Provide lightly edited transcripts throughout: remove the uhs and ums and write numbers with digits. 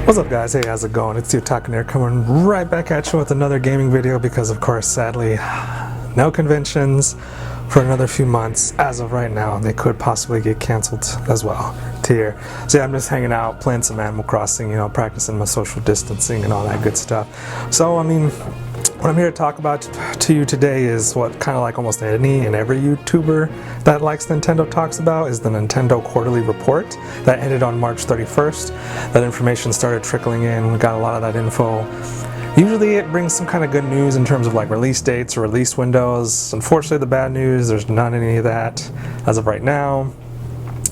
What's up, guys? Hey, how's it going? It's the Talking here, coming right back at you with another gaming video because, of course, sadly, no conventions for another few months. As of right now, they could possibly get canceled as well. Here, so yeah, I'm just hanging out, playing some Animal Crossing, practicing my social distancing and all that good stuff. So, what I'm here to talk about to you today is what kind of like almost any and every YouTuber that likes Nintendo talks about, is the Nintendo quarterly report that ended on March 31st. That information started trickling in. We got a lot of that info. Usually it brings some kind of good news in terms of like release dates or release windows. Unfortunately, the bad news, there's none of any of that as of right now.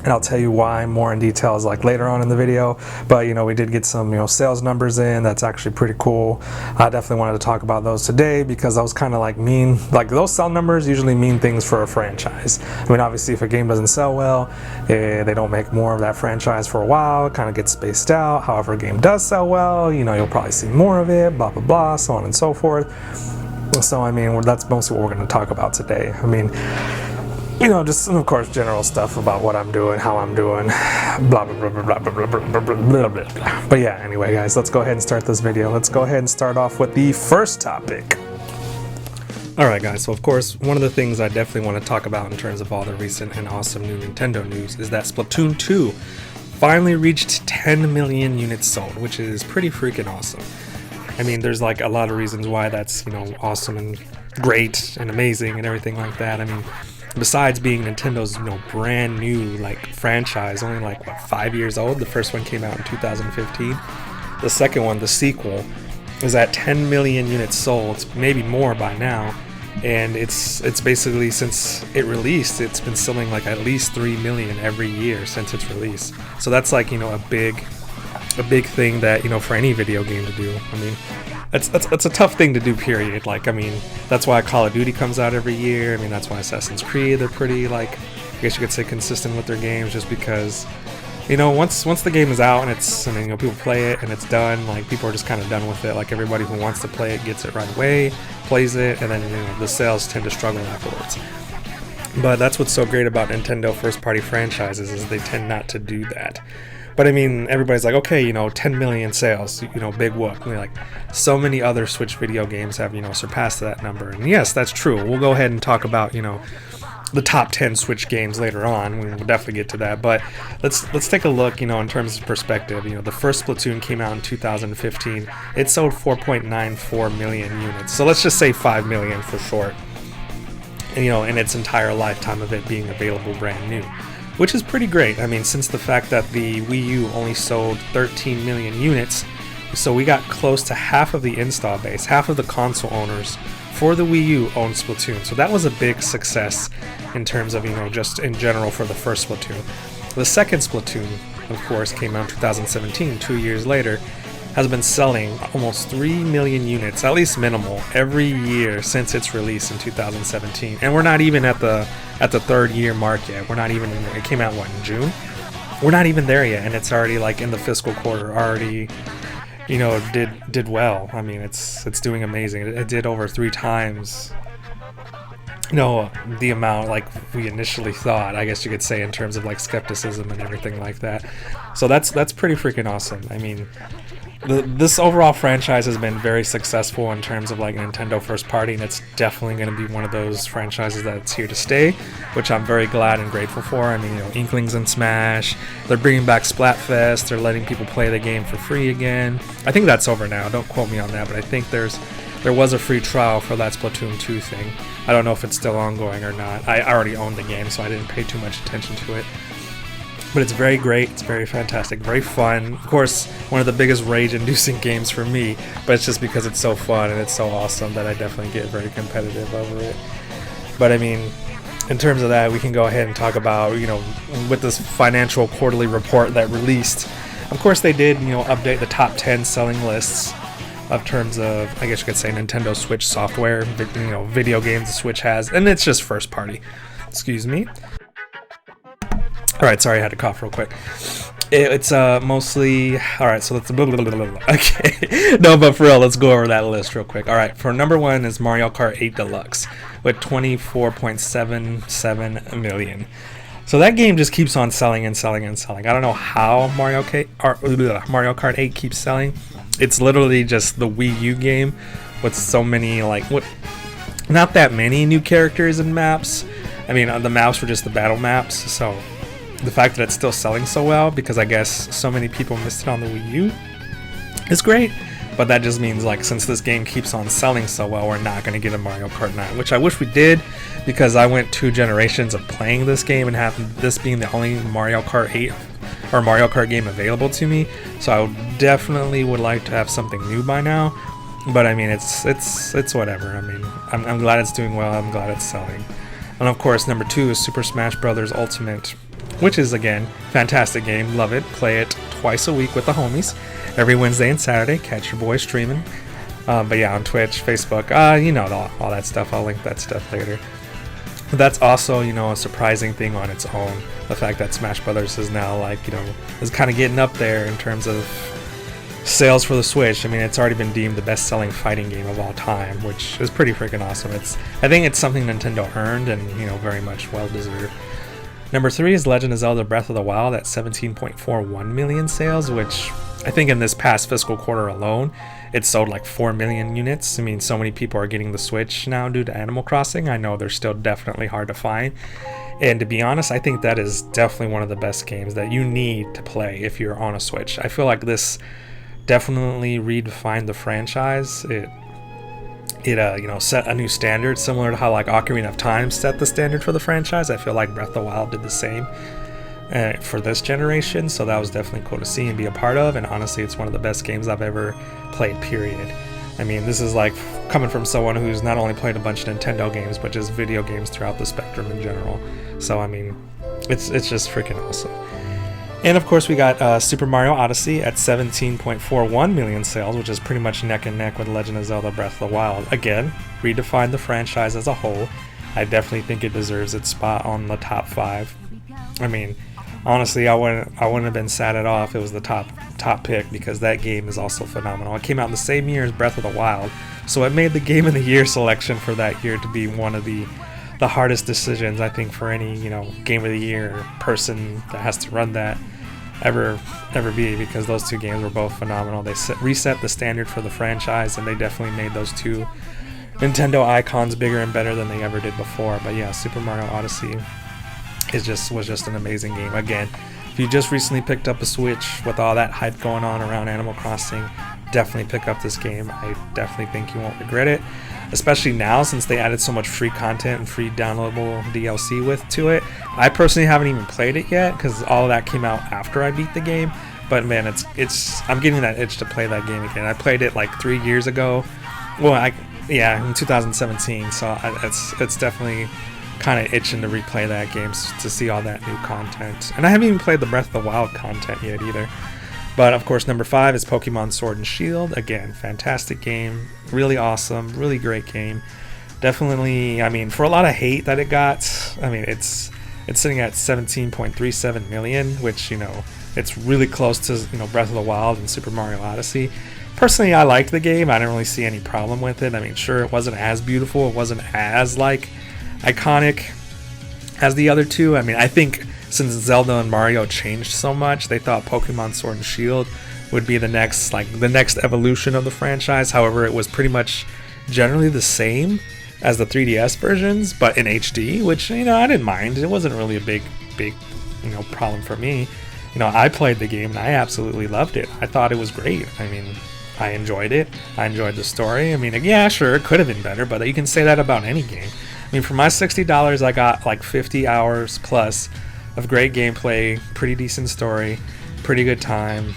And I'll tell you why more in details like later on in the video. But we did get some sales numbers in. That's actually pretty cool. I definitely wanted to talk about those today because those kind of like those sell numbers usually mean things for a franchise. Obviously if a game doesn't sell well, they don't make more of that franchise for a while. It kind of gets spaced out. However, a game does sell well, you'll probably see more of it, blah blah blah, so on and so forth. So that's mostly what we're going to talk about today. Just of course general stuff about what I'm doing, how I'm doing, blah blah blah blah blah blah blah blah blah blah. But yeah, anyway guys, let's go ahead and start this video. Let's go ahead and start off with the first topic. Alright guys, so of course one of the things I definitely want to talk about in terms of all the recent and awesome new Nintendo news is that Splatoon 2 finally reached 10 million units sold, which is pretty freaking awesome. There's like a lot of reasons why that's awesome and great and amazing and everything like that. Besides being Nintendo's brand new franchise, only 5 years old. The first one came out in 2015. The second one, the sequel, is at 10 million units sold, maybe more by now. And it's basically, since it released, it's been selling at least 3 million every year since its release. So that's a big thing that for any video game to do. It's a tough thing to do, period. That's why Call of Duty comes out every year. That's why Assassin's Creed, they're pretty I guess you could say consistent with their games, just because once the game is out and it's people play it and it's done, people are just kind of done with it. Everybody who wants to play it gets it right away, plays it, and then the sales tend to struggle afterwards. But that's what's so great about Nintendo first party franchises, is they tend not to do that. But everybody's like, okay, 10 million sales, big whoop. So many other Switch video games have, surpassed that number. And yes, that's true. We'll go ahead and talk about, the top 10 Switch games later on. We'll definitely get to that. But let's take a look, in terms of perspective. The first Splatoon came out in 2015. It sold 4.94 million units. So let's just say 5 million for short. In its entire lifetime of it being available brand new. Which is pretty great. Since the fact that the Wii U only sold 13 million units, so we got close to half of the install base, half of the console owners for the Wii U owned Splatoon. So that was a big success in terms of, just in general for the first Splatoon. The second Splatoon, of course, came out in 2017, 2 years later, has been selling almost 3 million units, at least minimal, every year since its release in 2017. And we're not even at the third year mark yet. We're not even it came out in June? We're not even there yet, and it's already in the fiscal quarter already did well. It's doing amazing. It did over 3 times the amount we initially thought, I guess you could say, in terms of skepticism and everything like that. So that's pretty freaking awesome. This overall franchise has been very successful in terms of Nintendo first party, and it's definitely going to be one of those franchises that's here to stay, which I'm very glad and grateful for. Inklings and Smash, they're bringing back Splatfest, they're letting people play the game for free again. I think that's over now, don't quote me on that, but I think there was a free trial for that Splatoon 2 thing. I don't know if it's still ongoing or not. I already owned the game, so I didn't pay too much attention to it. But it's very great, it's very fantastic, very fun. Of course, one of the biggest rage-inducing games for me, but it's just because it's so fun and it's so awesome that I definitely get very competitive over it. But in terms of that, we can go ahead and talk about, with this financial quarterly report that released, of course they did, update the top 10 selling lists of terms of, I guess you could say, Nintendo Switch software, video games the Switch has, and it's just first party. Excuse me. Alright, sorry, I had to cough real quick. It's mostly... Alright, so let's... Okay. No, but for real, let's go over that list real quick. Alright, for number 1 is Mario Kart 8 Deluxe with 24.77 million. So that game just keeps on selling and selling and selling. I don't know how Mario Kart 8 keeps selling. It's literally just the Wii U game with so many, like, not that many new characters and maps. I mean, the maps were just the battle maps, so the fact that it's still selling so well, because I guess so many people missed it on the Wii U, is great. But that just means, like, since this game keeps on selling so well, we're not going to get a Mario Kart 9, which I wish we did, because I went 2 generations of playing this game and having this being the only Mario Kart 8 or Mario Kart game available to me. So I definitely would like to have something new by now. But I mean, it's whatever. I mean, I'm glad it's doing well. I'm glad it's selling. And of course, number 2 is Super Smash Bros. Ultimate, which is, again, fantastic game. Love it. Play it twice a week with the homies. Every Wednesday and Saturday. Catch your boy streaming. But yeah, on Twitch, Facebook, you know, all that stuff. I'll link that stuff later. But that's also, you know, a surprising thing on its own. The fact that Smash Brothers is now, like, you know, is kind of getting up there in terms of sales for the Switch. I mean, it's already been deemed the best-selling fighting game of all time, which is pretty freaking awesome. I think it's something Nintendo earned and, you know, very much well-deserved. Number 3 is Legend of Zelda Breath of the Wild at 17.41 million sales, which I think in this past fiscal quarter alone, it sold like 4 million units. I mean, so many people are getting the Switch now due to Animal Crossing. I know they're still definitely hard to find. And to be honest, I think that is definitely one of the best games that you need to play if you're on a Switch. I feel like this definitely redefined the franchise. It you know, set a new standard, similar to how like Ocarina of Time set the standard for the franchise. I feel like Breath of the Wild did the same for this generation, so that was definitely cool to see and be a part of. And honestly, it's one of the best games I've ever played, period. I mean, this is like coming from someone who's not only played a bunch of Nintendo games, but just video games throughout the spectrum in general. So I mean, it's just freaking awesome. And of course, we got Super Mario Odyssey at 17.41 million sales, which is pretty much neck and neck with Legend of Zelda Breath of the Wild. Again, redefined the franchise as a whole. I definitely think it deserves its spot on the top 5. I mean, honestly, I wouldn't have been sad at all if it was the top pick, because that game is also phenomenal. It came out in the same year as Breath of the Wild, so it made the Game of the Year selection for that year to be one of the hardest decisions, I think, for any, you know, Game of the Year person that has to run that ever be, because those 2 games were both phenomenal. They reset the standard for the franchise, and they definitely made those 2 Nintendo icons bigger and better than they ever did before. But yeah, Super Mario Odyssey was just an amazing game. Again, if you just recently picked up a Switch with all that hype going on around Animal Crossing, definitely pick up this game. I definitely think you won't regret it, especially now since they added so much free content and free downloadable DLC to it. I personally haven't even played it yet, because all of that came out after I beat the game. But man, I'm getting that itch to play that game again. I played it like 3 years ago. Well, in 2017. So it's definitely kind of itching to replay that game to see all that new content. And I haven't even played the Breath of the Wild content yet either. But of course, number 5 is Pokemon Sword and Shield. Again, fantastic game, really awesome, really great game. Definitely, I mean, for a lot of hate that it got, I mean, it's sitting at 17.37 million, which, you know, it's really close to, you know, Breath of the Wild and Super Mario Odyssey. Personally, I liked the game. I didn't really see any problem with it. I mean, sure, it wasn't as beautiful, it wasn't as like iconic as the other 2. I mean, I think since Zelda and Mario changed so much, they thought Pokemon Sword and Shield would be the next evolution of the franchise. However, it was pretty much generally the same as the 3DS versions, but in HD, which, you know, I didn't mind. It wasn't really a big, you know, problem for me. You know, I played the game and I absolutely loved it. I thought it was great. I mean, I enjoyed it. I enjoyed the story. I mean, yeah, sure, it could have been better, but you can say that about any game. I mean, for my $60, I got like 50 hours plus of great gameplay, pretty decent story, pretty good time.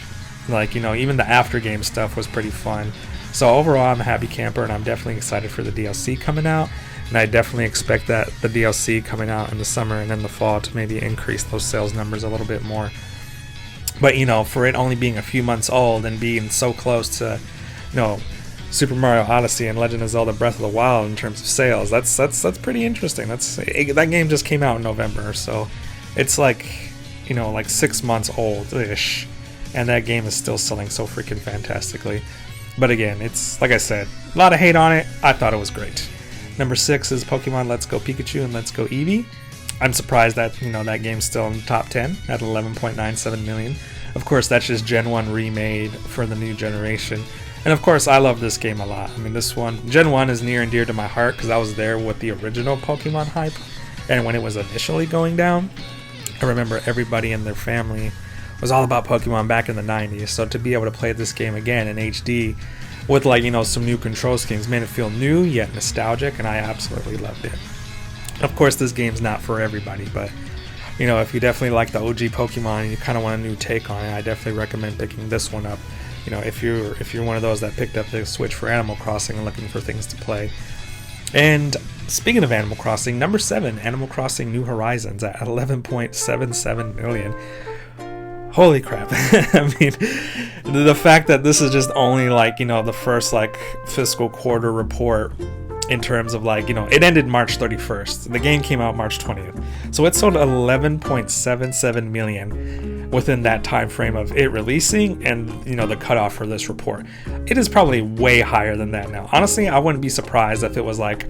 Like, you know, even the after game stuff was pretty fun. So overall, I'm a happy camper, and I'm definitely excited for the DLC coming out. And I definitely expect that the DLC coming out in the summer and then the fall to maybe increase those sales numbers a little bit more. But, you know, for it only being a few months old and being so close to, you know, Super Mario Odyssey and Legend of Zelda Breath of the Wild in terms of sales, that's pretty interesting. That game just came out in November, so it's like, you know, like 6 months old-ish, and that game is still selling so freaking fantastically. But again, it's, like I said, a lot of hate on it. I thought it was great. Number 6 is Pokemon Let's Go Pikachu and Let's Go Eevee. I'm surprised that, you know, that game's still in the top 10 at 11.97 million. Of course, that's just Gen 1 remade for the new generation. And of course, I love this game a lot. I mean, this one, Gen 1 is near and dear to my heart because I was there with the original Pokemon hype. And when it was initially going down, I remember everybody in their family was all about Pokemon back in the 90s. So to be able to play this game again in HD with, like, you know, some new control schemes made it feel new yet nostalgic, and I absolutely loved it. Of course, this game's not for everybody, but, you know, if you definitely like the OG Pokemon and you kind of want a new take on it, I definitely recommend picking this one up. You know, if you're one of those that picked up the Switch for Animal Crossing and looking for things to play. And speaking of Animal Crossing, number 7, Animal Crossing New Horizons at 11.77 million. Holy crap. I mean, the fact that this is just only, like, you know, the first, like, fiscal quarter report in terms of, like, you know, it ended March 31st. The game came out March 20th. So it sold 11.77 million within that time frame of it releasing and, you know, the cutoff for this report. It is probably way higher than that now. Honestly, I wouldn't be surprised if it was, like,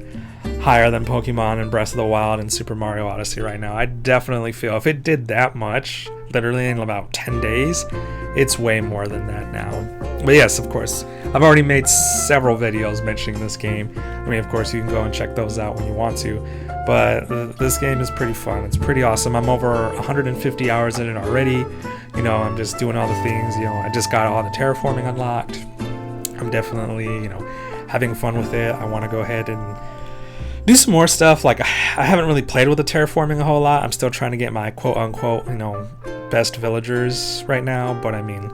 higher than Pokemon and Breath of the Wild and Super Mario Odyssey right now. I definitely feel if it did that much, literally in about 10 days, it's way more than that now. But yes, of course, I've already made several videos mentioning this game. I mean, of course, you can go and check those out when you want to. But this game is pretty fun. It's pretty awesome. I'm over 150 hours in it already. You know, I'm just doing all the things. You know, I just got all the terraforming unlocked. I'm definitely, you know, having fun with it. I want to go ahead and do some more stuff. Like, I haven't really played with the terraforming a whole lot. I'm still trying to get my quote-unquote, you know, best villagers right now. But I mean,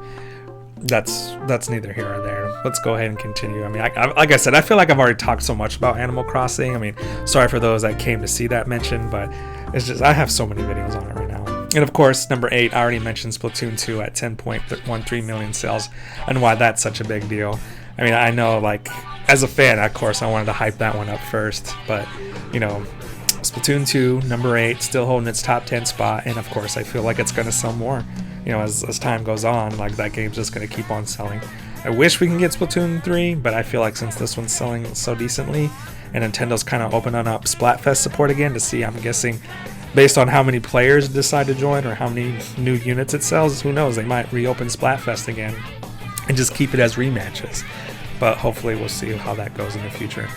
that's neither here or there. Let's go ahead and continue. I mean, like I said, I feel like I've already talked so much about Animal Crossing. I mean, sorry for those that came to see that mention, but it's just I have so many videos on it right now. And of course, number 8, I already mentioned Splatoon 2 at 10.13 million sales, and why that's such a big deal. I mean, I know, like, as a fan, of course, I wanted to hype that one up first, but, you know, Splatoon 2, number 8, still holding its top 10 spot, and of course, I feel like it's going to sell more. You know, as time goes on, like, that game's just going to keep on selling. I wish we can get Splatoon 3, but I feel like since this one's selling so decently, and Nintendo's kind of opening up Splatfest support again to see, I'm guessing, based on how many players decide to join or how many new units it sells, who knows, they might reopen Splatfest again and just keep it as rematches. But hopefully we'll see how that goes in the future.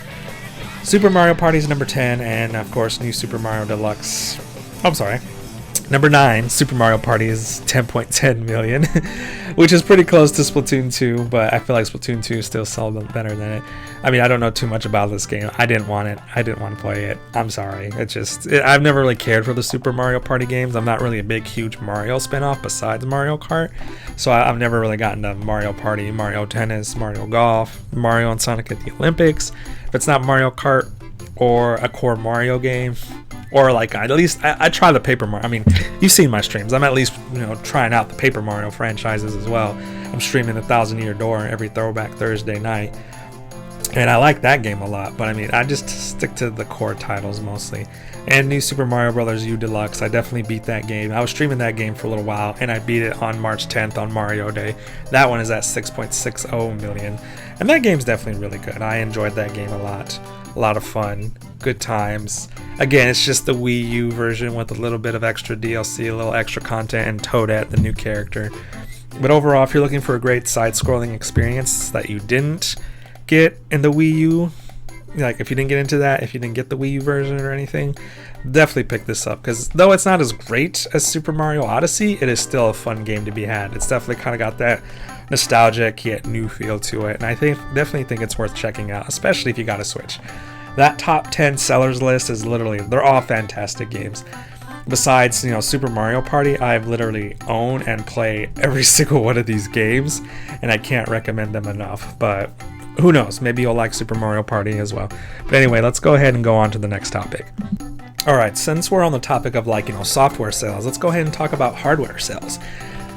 Super Mario Party is number 10, and of course, New Super Mario Deluxe. I'm sorry. Number 9, Super Mario Party is 10.10 million, which is pretty close to Splatoon 2, but I feel like Splatoon 2 still sold better than it. I mean, I don't know too much about this game. I didn't want it. I didn't want to play it. I'm sorry. I've never really cared for the Super Mario Party games. I'm not really a big, huge Mario spinoff besides Mario Kart, so I've never really gotten to Mario Party, Mario Tennis, Mario Golf, Mario and Sonic at the Olympics. If it's not Mario Kart or a core Mario game, or like at least I try the Paper Mario. I mean, you've seen my streams. I'm at least, you know, trying out the Paper Mario franchises as well. I'm streaming 1,000 Year Door every Throwback Thursday night, and I like that game a lot. But I mean, I just stick to the core titles mostly. And New Super Mario Bros. U Deluxe, I definitely beat that game. I was streaming that game for a little while, and I beat it on March 10th on Mario Day. That one is at 6.60 million, and that game's definitely really good. I enjoyed that game a lot. A lot of fun, good times. Again, it's just the Wii U version with a little bit of extra DLC, a little extra content, and Toadette, the new character. But overall, if you're looking for a great side-scrolling experience that you didn't get in the Wii U, like if you didn't get into that, if you didn't get the Wii U version or anything, definitely pick this up, because though it's not as great as Super Mario Odyssey, it is still a fun game to be had. It's definitely kind of got that nostalgic yet new feel to it, and I definitely think it's worth checking out, especially if you got a Switch. That top 10 sellers list is literally, they're all fantastic games. Besides, you know, Super Mario Party, I've literally own and play every single one of these games, and I can't recommend them enough. But who knows, maybe you'll like Super Mario Party as well. But anyway, let's go ahead and go on to the next topic. Alright, since we're on the topic of, like, you know, software sales, let's go ahead and talk about hardware sales.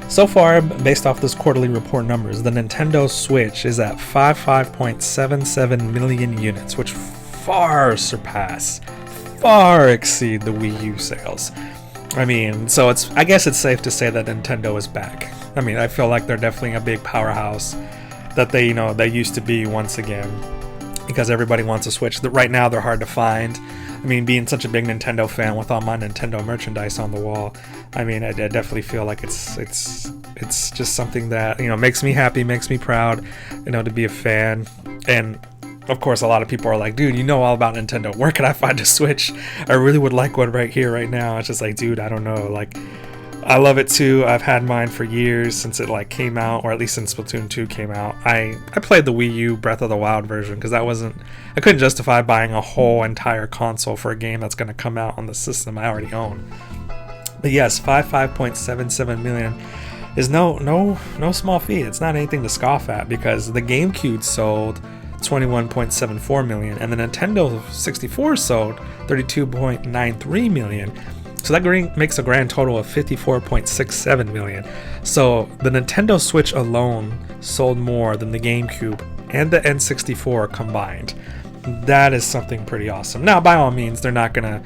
So far, based off this quarterly report numbers, the Nintendo Switch is at 55.77 million units, which far exceed the Wii U sales. I mean, so I guess it's safe to say that Nintendo is back. I mean, I feel like they're definitely a big powerhouse that they used to be once again, because everybody wants a Switch. Right now they're hard to find. I mean, being such a big Nintendo fan with all my Nintendo merchandise on the wall, I mean, I definitely feel like it's just something that, you know, makes me happy, makes me proud, you know, to be a fan. And of course, a lot of people are like, dude, you know all about Nintendo. Where can I find a Switch? I really would like one right here, right now. It's just like, dude, I don't know. Like, I love it too. I've had mine for years since it like came out, or at least since Splatoon 2 came out. I played the Wii U Breath of the Wild version because I couldn't justify buying a whole entire console for a game that's going to come out on the system I already own. But yes, 5.77 million is no small feat. It's not anything to scoff at, because the GameCube sold 21.74 million and the Nintendo 64 sold 32.93 million. So that makes a grand total of 54.67 million. So the Nintendo Switch alone sold more than the GameCube and the N64 combined. That is something pretty awesome. Now, by all means, they're not gonna,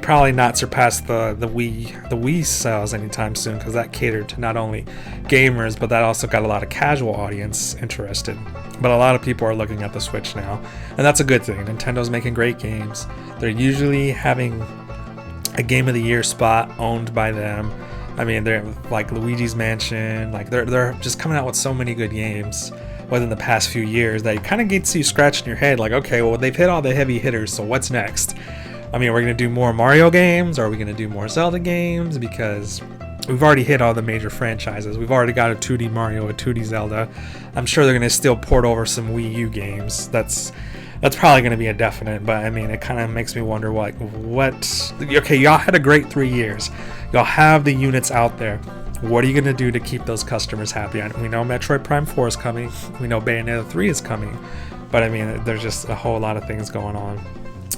probably not surpass the Wii sales anytime soon, because that catered to not only gamers, but that also got a lot of casual audience interested. But a lot of people are looking at the Switch now, and that's a good thing. Nintendo's making great games. They're usually having a Game of the Year spot owned by them. I mean, they're like Luigi's Mansion, like they're just coming out with so many good games within the past few years that it kind of gets you scratching your head like, okay, well, they've hit all the heavy hitters, so what's next? I mean, we're going to do more Mario games, or are we going to do more Zelda games? Because we've already hit all the major franchises. We've already got a 2D Mario, a 2D Zelda. I'm sure they're going to still port over some Wii U games. That's probably going to be a definite, but I mean, it kind of makes me wonder, like, okay, y'all had a great 3 years. Y'all have the units out there. What are you going to do to keep those customers happy? We know Metroid Prime 4 is coming. We know Bayonetta 3 is coming. But I mean, there's just a whole lot of things going on.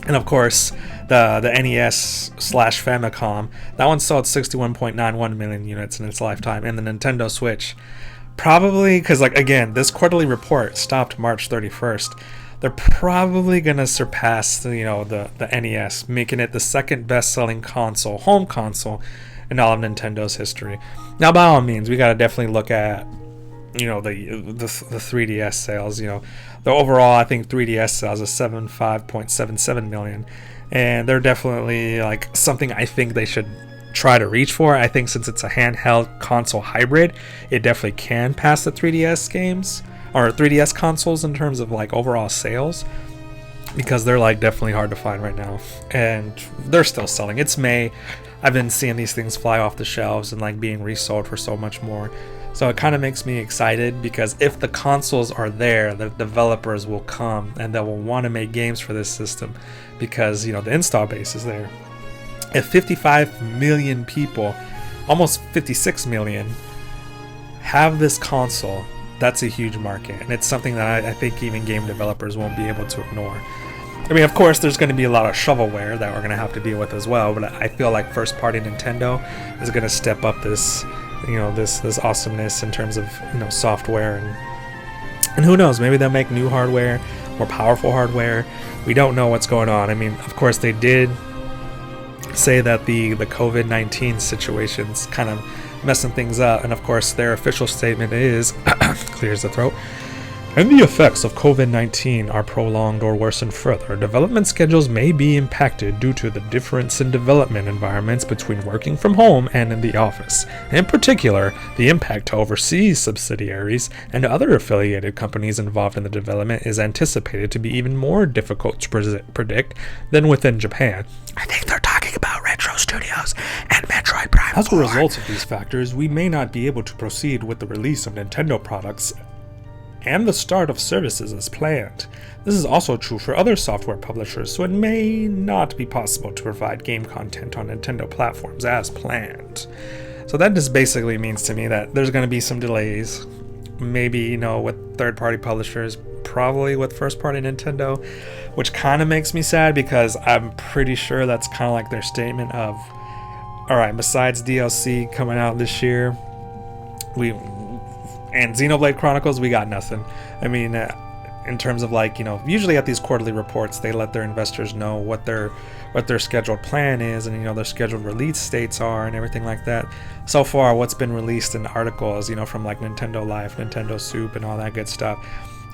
And of course, the NES/Famicom, that one sold 61.91 million units in its lifetime. And the Nintendo Switch, probably, because, like, again, this quarterly report stopped March 31st. They're probably going to surpass, you know, the NES, making it the second best-selling home console in all of Nintendo's history. Now, by all means, we got to definitely look at, you know, the 3DS sales. You know, the overall, I think 3DS sales is 75.77 million, and they're definitely like something I think they should try to reach for. I think since it's a handheld console hybrid, it definitely can pass the 3DS games or 3DS consoles in terms of like overall sales, because they're like definitely hard to find right now, and they're still selling. It's May. I've been seeing these things fly off the shelves and like being resold for so much more. So it kind of makes me excited, because if the consoles are there, the developers will come and they will want to make games for this system, because, you know, the install base is there. If 55 million people, almost 56 million, have this console, that's a huge market, and it's something that I think even game developers won't be able to ignore. I mean, of course, there's going to be a lot of shovelware that we're going to have to deal with as well, but I feel like first-party Nintendo is going to step up this, you know, this awesomeness in terms of, you know, software, and who knows, maybe they'll make new hardware, more powerful hardware. We don't know what's going on. I mean, of course, they did say that the COVID-19 situation's kind of messing things up, and of course their official statement is clears the throat, and the effects of COVID-19 are prolonged or worsened further. Development schedules may be impacted due to the difference in development environments between working from home and in the office. In particular, the impact to overseas subsidiaries and other affiliated companies involved in the development is anticipated to be even more difficult to predict than within Japan. I think they're talking about Retro Studios and Metroid Prime 4. As a result of these factors, we may not be able to proceed with the release of Nintendo products and the start of services as planned. This is also true for other software publishers, so it may not be possible to provide game content on Nintendo platforms as planned. So that just basically means to me that there's going to be some delays, maybe, you know, with third-party publishers, probably with first-party Nintendo, which kind of makes me sad, because I'm pretty sure that's kind of like their statement of, alright, besides DLC coming out this year, and Xenoblade Chronicles, we got nothing. I mean, in terms of like, you know, usually at these quarterly reports, they let their investors know what their scheduled plan is, and, you know, their scheduled release dates are and everything like that. So far, what's been released in articles, you know, from like Nintendo Life, Nintendo Soup, and all that good stuff,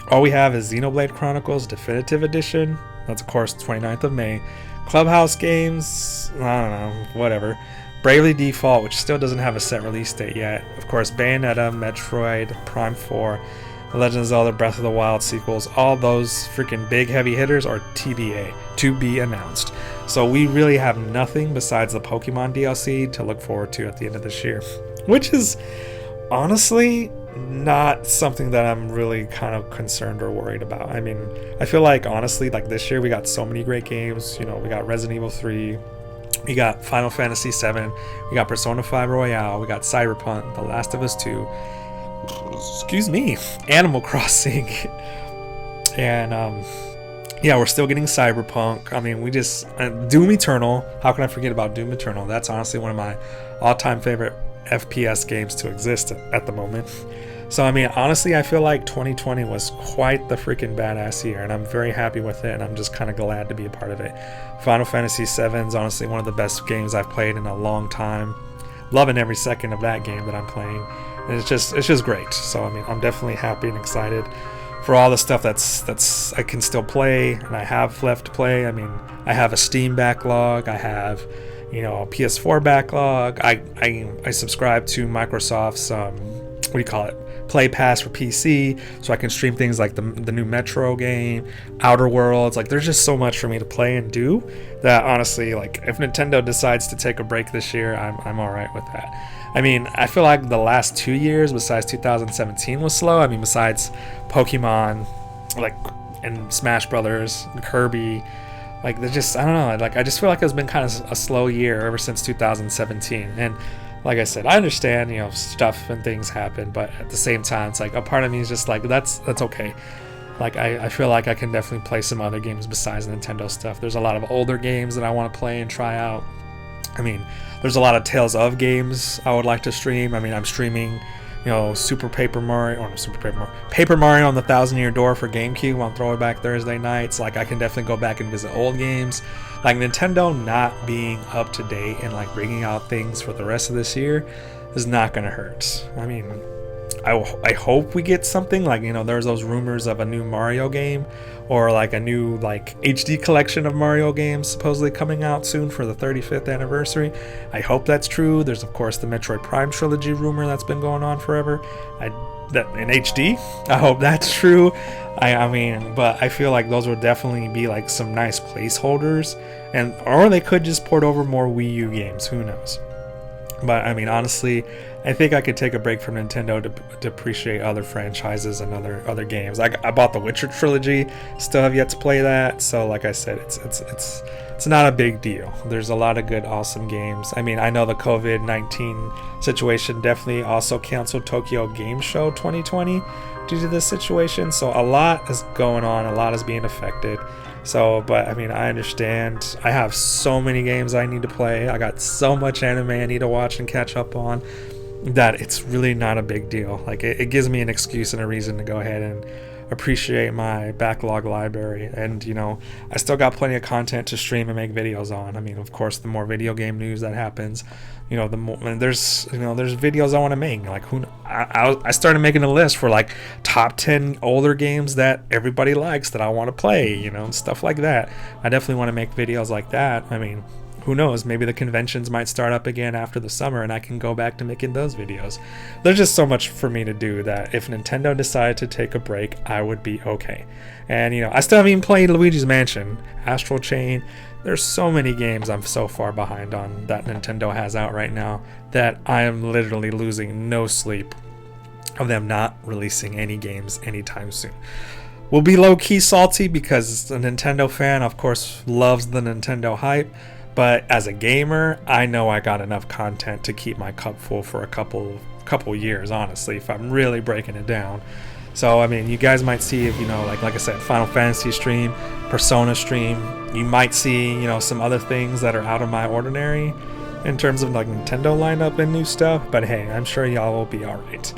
all we have is Xenoblade Chronicles Definitive Edition, That's of course 29th of May. Clubhouse games, I don't know, whatever. Bravely Default, which still doesn't have a set release date yet. Of course, Bayonetta, Metroid, Prime 4, The Legend of Zelda Breath of the Wild sequels, all those freaking big heavy hitters are TBA, to be announced. So we really have nothing besides the Pokemon DLC to look forward to at the end of this year, which is honestly not something that I'm really kind of concerned or worried about. I mean, I feel like honestly, like this year we got so many great games. You know, we got Resident Evil 3, we got Final Fantasy 7, we got Persona 5 Royale, we got Cyberpunk, The Last of Us 2, excuse me, Animal Crossing, and yeah, we're still getting Cyberpunk. I mean, we just Doom Eternal. How can I forget about Doom Eternal? That's honestly one of my all-time favorite FPS games to exist at the moment. So I mean, honestly, I feel like 2020 was quite the freaking badass year, and I'm very happy with it, and I'm just kind of glad to be a part of it. Final Fantasy 7 is honestly one of the best games I've played in a long time. Loving every second of that game that I'm playing, and it's just great. So I mean, I'm definitely happy and excited for all the stuff that's I can still play and I have left to play. I mean, I have a Steam backlog, I have, you know, a PS4 backlog. I subscribe to Microsoft's what do you call it, Play Pass for PC, so I can stream things like the new Metro game, Outer Worlds. Like, there's just so much for me to play and do that honestly, like, if Nintendo decides to take a break this year, I'm all right with that. I mean, I feel like the last 2 years besides 2017 was slow. I mean, besides Pokemon, like, and Smash Brothers and Kirby, like, they're just, I don't know, like, I just feel like it's been kind of a slow year ever since 2017. And like I said, I understand, you know, stuff and things happen, but at the same time, it's like a part of me is just like, that's okay. Like, I feel like I can definitely play some other games besides Nintendo stuff. There's a lot of older games that I want to play and try out. I mean, there's a lot of Tales of games I would like to stream. I mean, I'm streaming, you know, Paper Mario on the 1,000-Year Door for GameCube on Throwback Thursday nights. Like, I can definitely go back and visit old games. Like, Nintendo not being up to date and like bringing out things for the rest of this year is not gonna hurt. I mean, I hope we get something like, you know, there's those rumors of a new Mario game or like a new like HD collection of Mario games supposedly coming out soon for the 35th anniversary. I hope that's true. There's of course the Metroid Prime trilogy rumor that's been going on forever. That in HD, I hope that's true. I mean, but I feel like those would definitely be like some nice placeholders, and or they could just port over more Wii U games. Who knows? But I mean, honestly, I think I could take a break from Nintendo to appreciate other franchises and other games. I bought the Witcher trilogy, still have yet to play that. So like I said, it's not a big deal. There's a lot of good, awesome games. I mean, I know the COVID-19 situation definitely also canceled Tokyo Game Show 2020 due to this situation. So a lot is going on, a lot is being affected. So, but I mean, I understand. I have so many games I need to play. I got so much anime I need to watch and catch up on that it's really not a big deal. Like, it gives me an excuse and a reason to go ahead and appreciate my backlog library. And, you know, I still got plenty of content to stream and make videos on. I mean, of course, the more video game news that happens, you know, the more, and there's videos I want to make. Like, I started making a list for like top 10 older games that everybody likes that I want to play, you know, and stuff like that. I definitely want to make videos like that. I mean, who knows, maybe the conventions might start up again after the summer and I can go back to making those videos. There's just so much for me to do that if Nintendo decided to take a break, I would be okay. And, you know, I still haven't even played Luigi's Mansion, Astral Chain. There's so many games I'm so far behind on that Nintendo has out right now that I am literally losing no sleep of them not releasing any games anytime soon. We'll be low-key salty because a Nintendo fan, of course, loves the Nintendo hype. But as a gamer, I know I got enough content to keep my cup full for a couple years, honestly, if I'm really breaking it down. So, I mean, you guys might see, if you know, like I said, Final Fantasy stream, Persona stream. You might see, you know, some other things that are out of my ordinary in terms of like Nintendo lineup and new stuff. But hey, I'm sure y'all will be all right.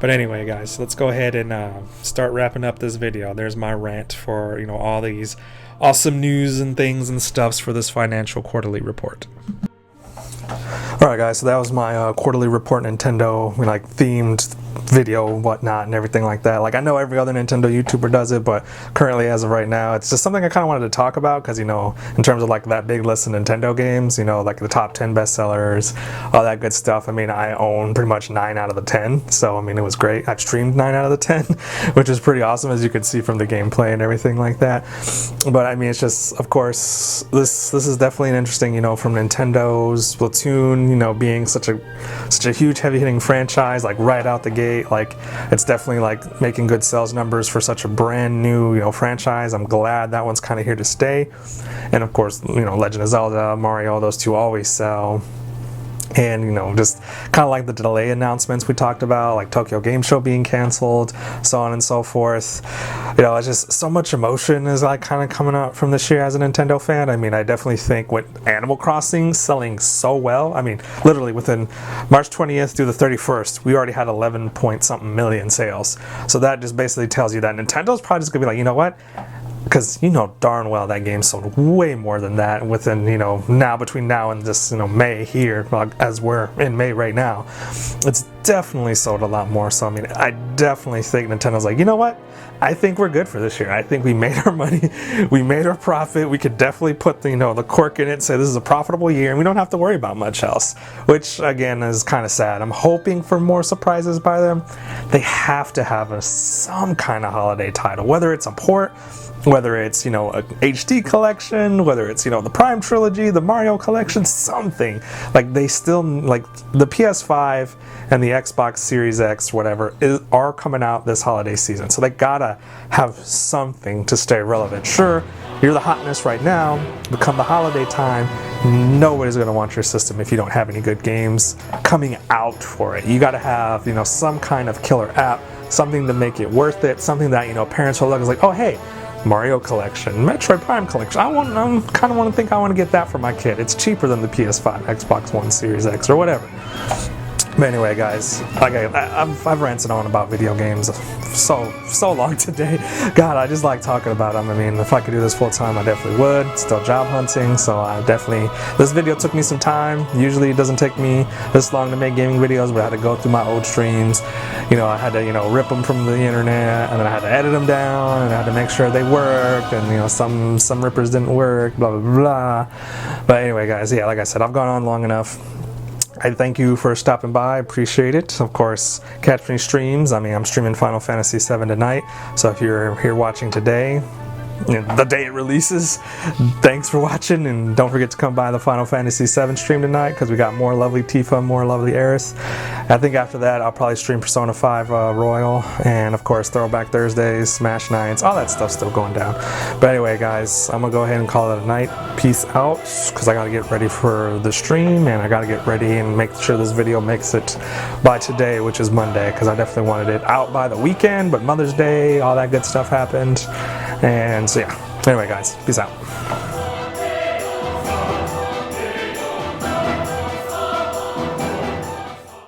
But anyway, guys, let's go ahead and start wrapping up this video. There's my rant for, you know, all these awesome news and things and stuffs for this financial quarterly report. Alright guys, so that was my quarterly report Nintendo, like themed video and whatnot and everything like that. Like, I know every other Nintendo YouTuber does it, but currently, as of right now, it's just something I kind of wanted to talk about because, you know, in terms of like that big list of Nintendo games, you know, like the top 10 bestsellers, all that good stuff. I mean, I own pretty much 9 out of the 10, so I mean, it was great. I've streamed 9 out of the 10, which is pretty awesome, as you can see from the gameplay and everything like that. But I mean, it's just, of course, this is definitely an interesting, you know, from Nintendo's Splatoon, you know, being such a huge heavy hitting franchise, like right out the gate. Like, it's definitely like making good sales numbers for such a brand new, you know, franchise. I'm glad that one's kind of here to stay. And of course, you know, Legend of Zelda, Mario, those two always sell. And, you know, just kind of like the delay announcements we talked about, like Tokyo Game Show being canceled, so on and so forth. You know, it's just so much emotion is like kind of coming out from this year as a Nintendo fan. I mean, I definitely think with Animal Crossing selling so well, I mean, literally within March 20th through the 31st, we already had 11 point something million sales. So that just basically tells you that Nintendo's probably just gonna be like, you know what? Because you know darn well that game sold way more than that within, you know, now between now and this, you know, May here, as we're in May right now, it's definitely sold a lot more. So I mean, I definitely think Nintendo's like, you know what, I think we're good for this year. I think we made our money, we made our profit. We could definitely put the, you know, the cork in it and say this is a profitable year and we don't have to worry about much else, which again is kind of sad. I'm hoping for more surprises by them. They have to have some kind of holiday title, whether it's a port, whether it's, you know, a HD collection, whether it's, you know, the Prime trilogy, the Mario collection, something. Like, they still, like, the PS5 and the Xbox Series X, whatever, are coming out this holiday season. So they gotta have something to stay relevant. Sure, you're the hotness right now, but come the holiday time, nobody's gonna want your system if you don't have any good games coming out for it. You gotta have, you know, some kind of killer app, something to make it worth it, something that, you know, parents will look at like, oh, hey, Mario collection, Metroid Prime collection. I kind of want to think I want to get that for my kid. It's cheaper than the PS5, Xbox One, Series X, or whatever. But anyway, guys, like I've ranted on about video games so long today. God, I just like talking about them. I mean, if I could do this full time, I definitely would. Still job hunting, so I definitely. This video took me some time. Usually, it doesn't take me this long to make gaming videos, but I had to go through my old streams. You know, I had to, you know, rip them from the internet, and then I had to edit them down, and I had to make sure they worked. And you know, some rippers didn't work. Blah blah blah. But anyway, guys, yeah, like I said, I've gone on long enough. I thank you for stopping by. I appreciate it. Of course, catch me streams. I mean, I'm streaming Final Fantasy VII tonight. So if you're here watching today, you know, the day it releases, thanks for watching, and don't forget to come by the Final Fantasy VII stream tonight because we got more lovely Tifa, more lovely Aerith. I think after that I'll probably stream Persona 5 Royal, and of course Throwback Thursdays, Smash Nights, all that stuff's still going down. But anyway, guys, I'm gonna go ahead and call it a night. Peace out, because I gotta get ready for the stream, and I gotta get ready and make sure this video makes it by today, which is Monday, because I definitely wanted it out by the weekend, but Mother's Day, all that good stuff happened. And so yeah, anyway guys, peace out.